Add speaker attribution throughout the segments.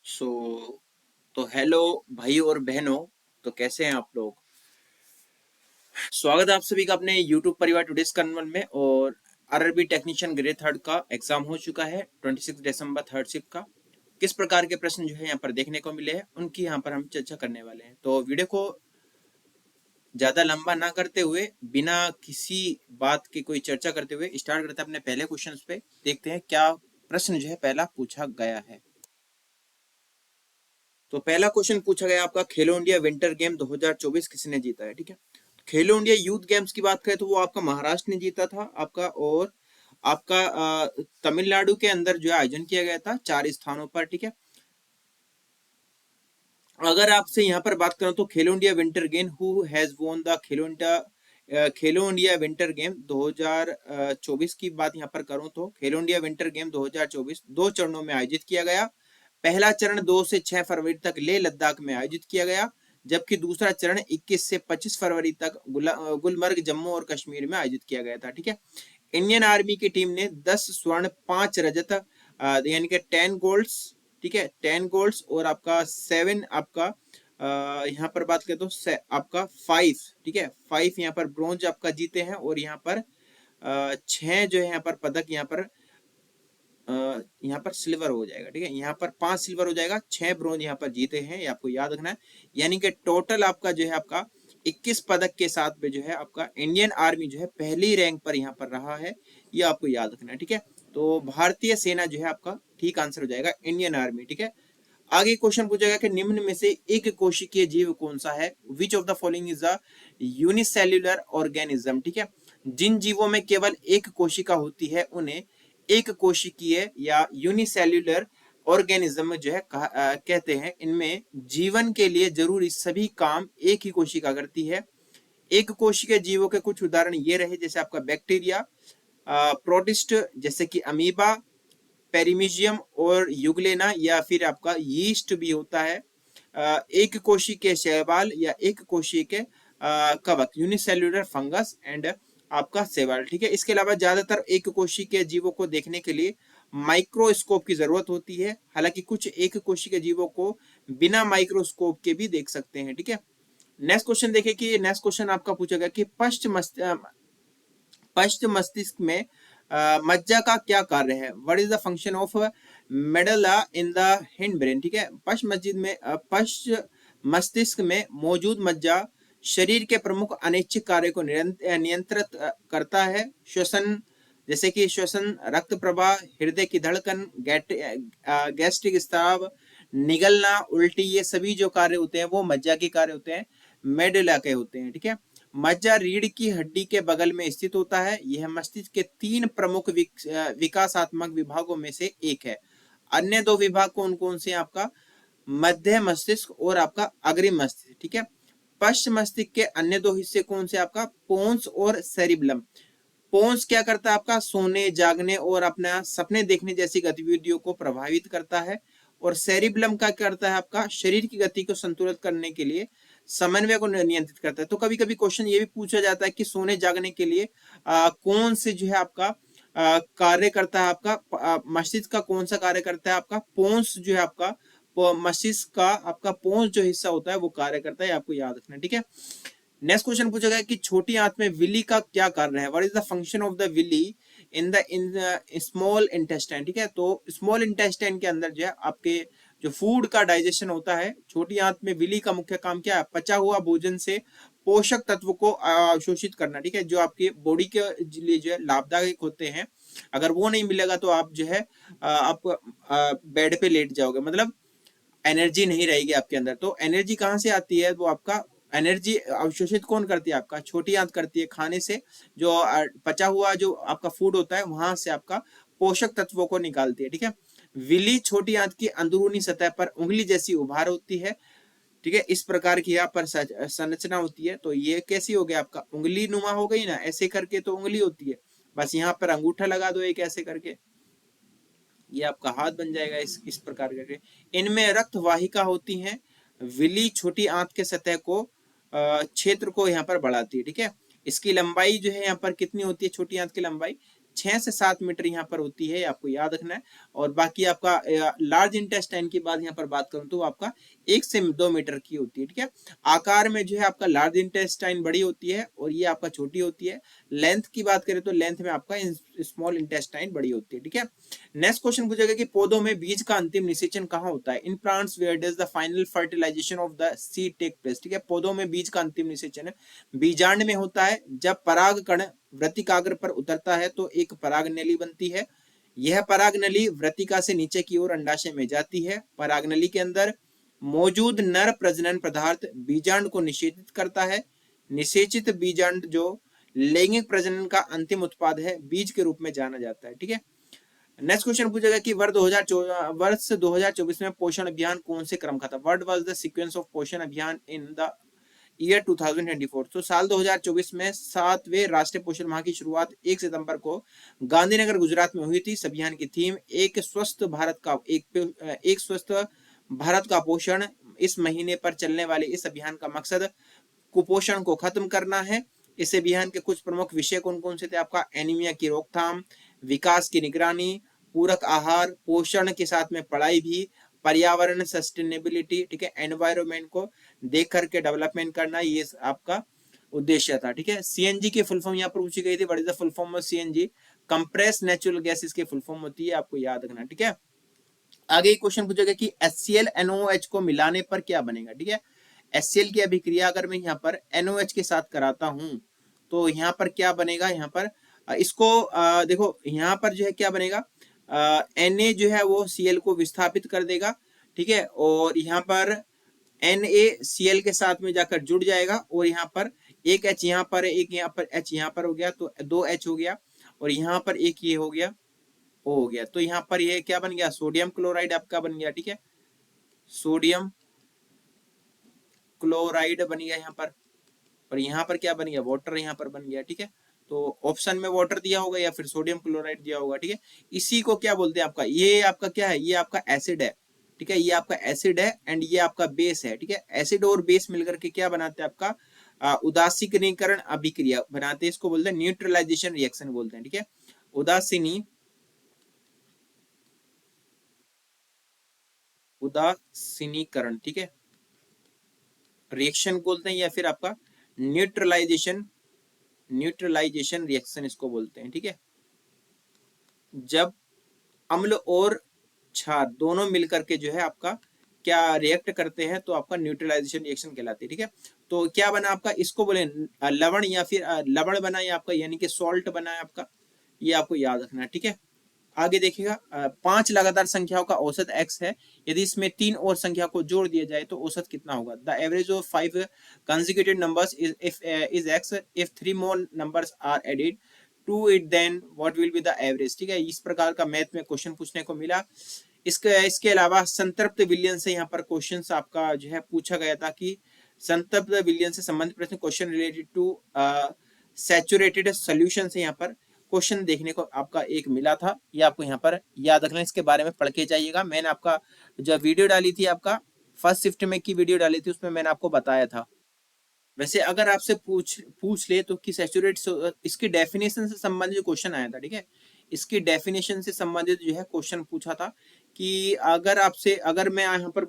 Speaker 1: सो तो हेलो भाई और बहनों। तो कैसे हैं आप लोग। स्वागत है आप सभी का अपने YouTube परिवार टुडेस कन्वल में। और आरआरबी टेक्नीशियन ग्रेड थर्ड का एग्जाम हो चुका है 26 दिसंबर थर्ड शिफ्ट का। किस प्रकार के प्रश्न जो है यहाँ पर देखने को मिले हैं उनकी यहाँ पर हम चर्चा करने वाले हैं। तो वीडियो को ज्यादा लंबा ना करते हुए बिना किसी बात की कोई चर्चा करते हुए स्टार्ट करते हैं अपने पहले क्वेश्चन पे। देखते हैं क्या प्रश्न जो है पहला पूछा गया है। तो पहला क्वेश्चन पूछा गया आपका, खेलो इंडिया विंटर गेम 2024 किसने जीता है। ठीक है, खेलो इंडिया यूथ गेम्स की बात करें तो वो आपका महाराष्ट्र ने जीता था आपका। और आपका तमिलनाडु के अंदर जो है आयोजन किया गया था 4 स्थानों पर। ठीक है, अगर आपसे यहाँ पर बात करूं तो खेलो India winter game who has won the Khelo India winter game 2024 की बात यहाँ पर करूं तो खेलो इंडिया विंटर गेम 2024 दो चरणों में आयोजित किया गया। पहला चरण 2 से 6 फरवरी तक लेह लद्दाख में आयोजित किया गया, जबकि दूसरा चरण 21 से 25 फरवरी तक गुलमर्ग जम्मू और कश्मीर में आयोजित किया गया था। ठीक है, इंडियन आर्मी की टीम ने 10 स्वर्ण 5 रजत यानी कि 10 गोल्ड्स। ठीक है, 10 गोल्ड्स और आपका 7 आपका यहाँ पर बात करें तो आपका 5। ठीक है, 5 यहाँ पर ब्रॉन्ज आपका जीते हैं। और यहाँ पर 6 जो है यहाँ पर पदक यहाँ पर सिल्वर हो जाएगा। ठीक है, यहाँ पर 5 सिल्वर हो जाएगा, 6 ब्रॉन्ज यहाँ पर जीते हैं, ये आपको याद रखना है। यानी कि टोटल आपका जो है आपका 21 पदक के साथ में जो है आपका इंडियन आर्मी जो है पहली रैंक पर यहाँ पर रहा है, ये आपको याद रखना है। ठीक है, तो भारतीय सेना जो है आपका ठीक आंसर हो जाएगा इंडियन आर्मी। ठीक है, आगे क्वेश्चन पूछा गया कि निम्न में से एक कोशिकीय जीव कौन सा है। Which of the following is a unicellular organism. ठीक है, जिन जीवों में केवल एक कोशिका होती है उन्हें एक कोशिकीय या यूनिसेल्युलर ऑर्गेनिज्म जो है कहते हैं। इनमें जीवन के लिए जरूरी सभी काम एक ही कोशिका करती है। एक कोशिकीय जीवों के कुछ उदाहरण ये रहे, जैसे आपका बैक्टीरिया, प्रोटिस्ट जैसे कि अमीबा, पेरिमीजियम और युगलेना, या फिर आपका यीस्ट भी होता है। एक कोशी के शैवाल या एक कोशी के कवक, यूनिसेल्युलर फंगस एंड आपका शैवाल। ठीक है, इसके अलावा ज्यादातर एक कोशी के जीवों को देखने के लिए माइक्रोस्कोप की जरूरत होती है, हालांकि कुछ एक कोशी के जीवों को बिना माइक्रोस्कोप के भी देख सकते हैं। ठीक है, नेक्स्ट क्वेश्चन देखिए कि नेक्स्ट क्वेश्चन आपका पूछा गया कि पश्च मस्तिष्क में मज्जा का क्या कार्य है। What is the function of medulla in the hind brain. ठीक है, पश्च मस्तिष्क में मौजूद मज्जा शरीर के प्रमुख अनैच्छिक कार्य को नियंत्रित करता है। श्वसन जैसे कि श्वसन, रक्त प्रवाह, हृदय की धड़कन, गैस्ट्रिक स्राव, निगलना, उल्टी, ये सभी जो कार्य होते हैं वो मज्जा के कार्य होते हैं, मेडुला के होते हैं। ठीक है, मज्जा रीढ़ की हड्डी के बगल में स्थित होता है। यह मस्तिष्क के 3 प्रमुख विकासात्मक विभागों में से एक है। अन्य 2 विभाग कौन कौन से? आपका मध्य मस्तिष्क और आपका अग्रिम मस्तिष्क। ठीक है, पश्च मस्तिष्क के अन्य 2 हिस्से कौन से? आपका पोन्स और सेरिबलम। पोन्स क्या करता है? आपका सोने, जागने और अपना सपने देखने जैसी गतिविधियों को प्रभावित करता है। और सेरिबलम का करता है? आपका शरीर की गति को संतुलित करने के लिए समन्वय को नियंत्रित करता है। तो कभी कभी क्वेश्चन ये भी पूछा जाता है कि सोने जागने के लिए कौन से जो है आपका कार्य करता है। आपका मस्तिष्क का कौन सा कार्य करता है? आपका पोन्स जो है आपका मस्तिष्क का आपका पोन्स जो हिस्सा होता है वो कार्य करता है, आपको याद रखना है। ठीक है, नेक्स्ट क्वेश्चन पूछा गया कि छोटी आंत में विली का क्या कार्य है। What is the function of the villi in the small intestine. ठीक है, तो स्मॉल इंटेस्टाइन के अंदर जो है आपके जो फूड का डाइजेशन होता है, छोटी आंत में विली का मुख्य काम क्या है? पचा हुआ भोजन से पोषक तत्व को अवशोषित करना। ठीक है, जो आपकी बॉडी के लिए जो है लाभदायक होते हैं, अगर वो नहीं मिलेगा तो आप जो है आप बेड पे लेट जाओगे, मतलब एनर्जी नहीं रहेगी आपके अंदर। तो एनर्जी कहाँ से आती है? वो आपका एनर्जी अवशोषित कौन करती है? आपका छोटी आंत करती है, खाने से जो पचा हुआ जो आपका फूड होता है वहां से आपका पोषक तत्वों को निकालती है। ठीक है, विली छोटी आंत की अंदरूनी सतह पर उंगली जैसी उभार होती है। ठीक है, इस प्रकार की यहाँ पर संरचना होती है। तो ये कैसी हो गया? आपका उंगली नुमा हो गई ना, ऐसे करके तो उंगली होती है, बस यहाँ पर अंगूठा लगा दो एक ऐसे करके, ये आपका हाथ बन जाएगा इस प्रकार करके। इनमें रक्त वाहिका होती हैं। विली छोटी आंत के सतह को क्षेत्र को यहाँ पर बढ़ाती है। ठीक है, इसकी लंबाई जो है यहाँ पर कितनी होती है? छोटी आंत की लंबाई 6 से 7 मीटर यहाँ पर होती है, आपको याद रखना है। और बाकी आपका लार्ज इंटेस्टाइन की बात यहाँ पर बात करूं तो आपका 1 से 2 मीटर की होती है, ठीक है। आकार में जो है आपका लार्ज इंटेस्टाइन बड़ी होती है और ये आपका छोटी होती है। लेंथ की बात करें तो लेंथ में आपका स्मॉल इंटेस्टाइन बड़ी होती है, ठीक है। नेक्स्ट क्वेश्चन पूछेगा कि पौधों में बीज का अंतिम निषेचन कहाँ होता है? In plants where does the final fertilization of the seed take place, ठीक है। पौधों में बीज का अंतिम निषेचन है बीजांड में होता है। जब पराग कण वृत्तिकाग्र पर उतरता है तो एक पराग नली बनती है। यह पराग नली वृत्तिका से नीचे की ओर अंडाशय में जाती है। पराग नली के अंदर मौजूद नर प्रजनन पदार्थ बीजांड को निषेचित करता है। निषेचित बीजांड जो लैंगिक प्रजनन का अंतिम उत्पाद है बीज के रूप में जाना जाता है, ठीक है। नेक्स्ट क्वेश्चन पूछेगा कि वर्ष 2024 में पोषण अभियान कौन से क्रम का था? What was the sequence of पोषण अभियान इन द ईयर 2024? तो साल 2024 में 7वें राष्ट्रीय पोषण माह की शुरुआत 1 सितंबर को गांधीनगर गुजरात में हुई थी। इस अभियान की थीम एक स्वस्थ भारत का पोषण। इस महीने पर चलने वाले इस अभियान का मकसद कुपोषण को खत्म करना है। इस अभियान के कुछ प्रमुख विषय कौन कौन से थे? आपका एनीमिया की रोकथाम, विकास की निगरानी, पूरक आहार, पोषण के साथ में पढ़ाई भी, पर्यावरण सस्टेनेबिलिटी, ठीक है, एनवायरमेंट को देख करके डेवलपमेंट करना, ये आपका उद्देश्य था, ठीक है। सीएनजी की फुल फॉर्म यहाँ पर पूछी गई थी, what is the full form of CNG? Compressed natural gas इसकी फुल फॉर्म होती है, आपको याद रखना, ठीक है। आगे क्वेश्चन पूछेगा कि HCl NOH को मिलाने पर क्या बनेगा, ठीक है। HCl की अभिक्रिया अगर मैं यहाँ पर NOH के साथ कराता हूं तो यहाँ पर क्या बनेगा? यहाँ पर इसको देखो यहाँ पर जो है क्या बनेगा, Na जो है वो Cl को विस्थापित कर देगा, ठीक है। और यहाँ पर NaCl के साथ में जाकर जुड़ जाएगा और यहाँ पर एक H यहाँ पर एक यहाँ पर H यहाँ पर हो गया तो 2 H हो गया और यहाँ पर एक ये हो गया O हो गया। तो यहाँ पर ये क्या बन गया? सोडियम क्लोराइड आपका बन गया, ठीक है। सोडियम क्लोराइड बन गया यहाँ पर और यहाँ पर क्या बन गया? वाटर यहाँ पर बन गया, ठीक है। तो ऑप्शन में वाटर दिया होगा या फिर सोडियम क्लोराइड दिया होगा, ठीक है। इसी को क्या बोलते हैं? आपका ये आपका क्या है? ये आपका एसिड है, ठीक है। ये आपका एसिड है एंड ये आपका बेस है, ठीक है। एसिड और बेस मिलकर के क्या बनाते हैं? आपका उदासीकरण अभिक्रिया बनाते हैं। इसको बोलते हैं न्यूट्रलाइजेशन रिएक्शन बोलते हैं, ठीक है। उदासीनीकरण, ठीक है, रिएक्शन बोलते हैं या फिर आपका न्यूट्रलाइजेशन रिएक्शन इसको बोलते हैं, ठीक है। जब अम्ल और क्षार दोनों मिलकर के जो है आपका क्या रिएक्ट करते हैं तो आपका न्यूट्रलाइजेशन रिएक्शन कहलाती है, ठीक है। तो क्या बना आपका? इसको बोले लवण या फिर लवण बना या आपका यानी कि सॉल्ट बना है आपका, ये आपको याद रखना है, ठीक है। आगे देखिएगा 5 लगातार संख्याओं का औसत x है। यदि इसमें 3 और संख्या को जोड़ दिया जाए तो औसत कितना होगा? The average of 5 consecutive numbers is x if 3 more numbers are added to it then what will be the average, ठीक है। इस प्रकार का मैथ में क्वेश्चन पूछने को मिला। इसके अलावा संतृप्त विलयन से यहाँ पर क्वेश्चन आपका जो है पूछा गया था कि संतृप्त विलयन से संबंधित प्रश्न question related to saturated solution से यहाँ पर क्वेश्चन देखने को आपका एक मिला था। ये आपको यहाँ पर याद रखना, इसके बारे में पढ़ के जाइएगा। मैंने आपका जो वीडियो डाली थी, आपका फर्स्ट शिफ्ट में की वीडियो डाली थी, उसमें मैंने आपको बताया था। वैसे अगर आपसे पूछ ले तो कि सैचुरेट, इसकी डेफिनेशन से संबंधित जो क्वेश्चन आया था, ठीक है, इसकी डेफिनेशन से संबंधित जो है क्वेश्चन पूछा था कि अगर मैं यहाँ पर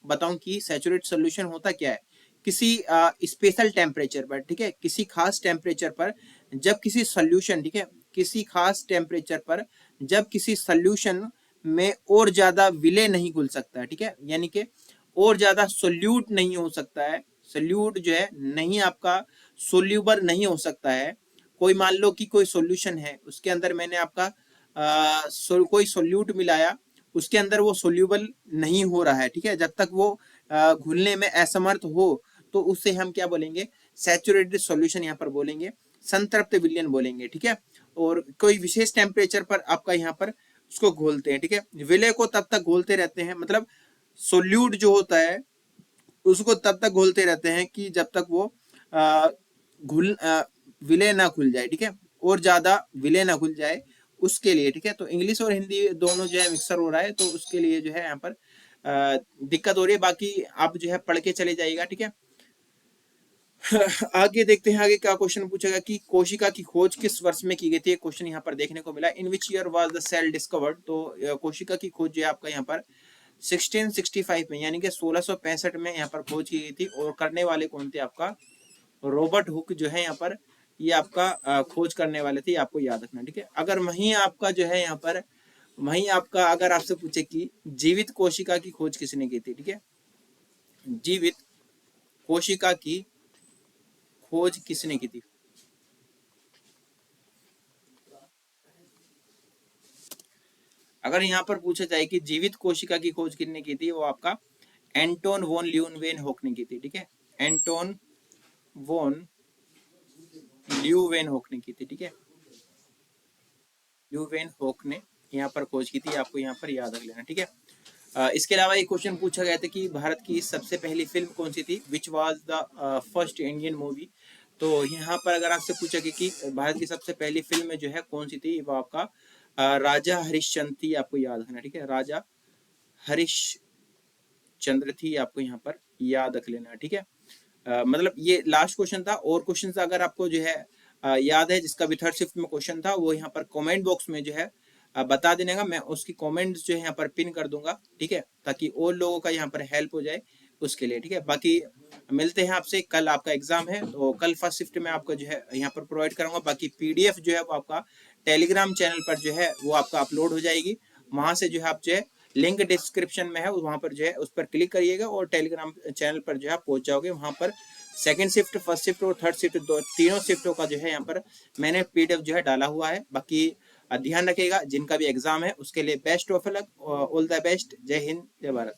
Speaker 1: बताऊं कि सैचुरेट सोल्यूशन होता क्या है, किसी स्पेशल टेम्परेचर पर, ठीक है, किसी खास टेम्परेचर पर जब किसी सोल्यूशन, ठीक है, किसी खास टेम्परेचर पर जब किसी सोल्यूशन में और ज्यादा विलय नहीं घुल सकता है, ठीक है, यानी कि और ज्यादा सोल्यूट नहीं हो सकता है, सोल्यूट जो है नहीं आपका सोल्यूबल नहीं हो सकता है। कोई मान लो कि कोई सॉल्यूशन है, उसके अंदर मैंने आपका कोई सोल्यूट मिलाया, उसके अंदर वो सोल्यूबल नहीं हो रहा है, ठीक है, जब तक वो घुलने में असमर्थ हो तो उससे हम क्या बोलेंगे? सैचुरेटेड सॉल्यूशन यहाँ पर बोलेंगे, संतृप्त विलयन बोलेंगे, ठीक है। और कोई विशेष टेम्परेचर पर आपका यहाँ पर उसको घोलते हैं, ठीक है। विलय को तब तक घोलते रहते हैं, मतलब सोल्यूट जो होता है उसको तब तक घोलते रहते हैं कि जब तक वो विलय ना खुल जाए, ठीक है, और ज्यादा विलय ना खुल जाए उसके लिए, ठीक है। तो इंग्लिश और हिंदी दोनों जो है मिक्सर हो रहा है तो उसके लिए जो है यहाँ पर दिक्कत हो रही है। बाकी आप जो है पढ़ के चले जाइएगा, ठीक है। आगे देखते हैं आगे क्या क्वेश्चन पूछेगा कि कोशिका की खोज किस वर्ष में की गई थी। क्वेश्चन यहाँ पर देखने को मिला, in which year was the cell discovered. तो कोशिका की खोज जो है आपका यहाँ पर 1665 में यानी कि 1665 में यहाँ पर खोज की गई थी। और करने वाले कौन थे, आपका रॉबर्ट हुक जो है यहाँ पर, ये आपका खोज करने वाले थे, आपको याद रखना, ठीक है। अगर वहीं आपका जो है यहाँ पर, वहीं आपका अगर आपसे पूछे कि जीवित कोशिका की खोज किसने की थी, ठीक है, जीवित कोशिका की खोज किसने की थी। अगर यहाँ पर पूछा जाए कि जीवित कोशिका की खोज किसने की थी, वो आपका एंटोन वॉन ल्यूवेनहोक ने की थी, ठीक है, एंटोन वॉन ल्यूवेनहोक ने की थी, ठीक है, ल्यूवेनहोक ने यहाँ पर खोज की थी, आपको यहाँ पर याद रख लेना, ठीक है। इसके अलावा एक क्वेश्चन पूछा गया था कि भारत की सबसे पहली फिल्म कौन सी थी, which was the first Indian movie. तो यहाँ पर अगर आपसे पूछा गया कि भारत की सबसे पहली फिल्म जो है कौन सी थी, वो आपका राजा हरिश्चंद्र थी, आपको याद रखना, ठीक है, राजा हरिश्चंद्र थी, आपको यहाँ पर याद रख लेना, ठीक है। मतलब ये लास्ट क्वेश्चन था। और क्वेश्चन अगर आपको जो है याद है, जिसका भी थर्ड शिफ्ट में क्वेश्चन था, वो यहाँ पर कमेंट बॉक्स में जो है बता देने का, मैं उसकी कमेंट्स जो है यहाँ पर पिन कर दूंगा, ठीक है, ताकि और लोगों का यहाँ पर हेल्प हो जाए उसके लिए, ठीक है। बाकी मिलते हैं आपसे, कल आपका एग्जाम है, तो कल फर्स्ट शिफ्ट में आपको जो है यहाँ पर प्रोवाइड करूंगा। बाकी पीडीएफ जो है वो आपका टेलीग्राम चैनल पर जो है वो आपका अपलोड हो जाएगी, वहां से जो है आप जो है लिंक डिस्क्रिप्शन में है, वहां पर जो है उस पर क्लिक करिएगा और टेलीग्राम चैनल पर जो है पहुंच जाओगे। वहां पर सेकंड शिफ्ट, फर्स्ट शिफ्ट और थर्ड शिफ्ट, दो तीनों शिफ्टों का जो है यहाँ पर मैंने पीडीएफ जो है डाला हुआ है। बाकी ध्यान रखिएगा, जिनका भी एग्जाम है उसके लिए best of luck, all the best. जय हिंद, जय भारत।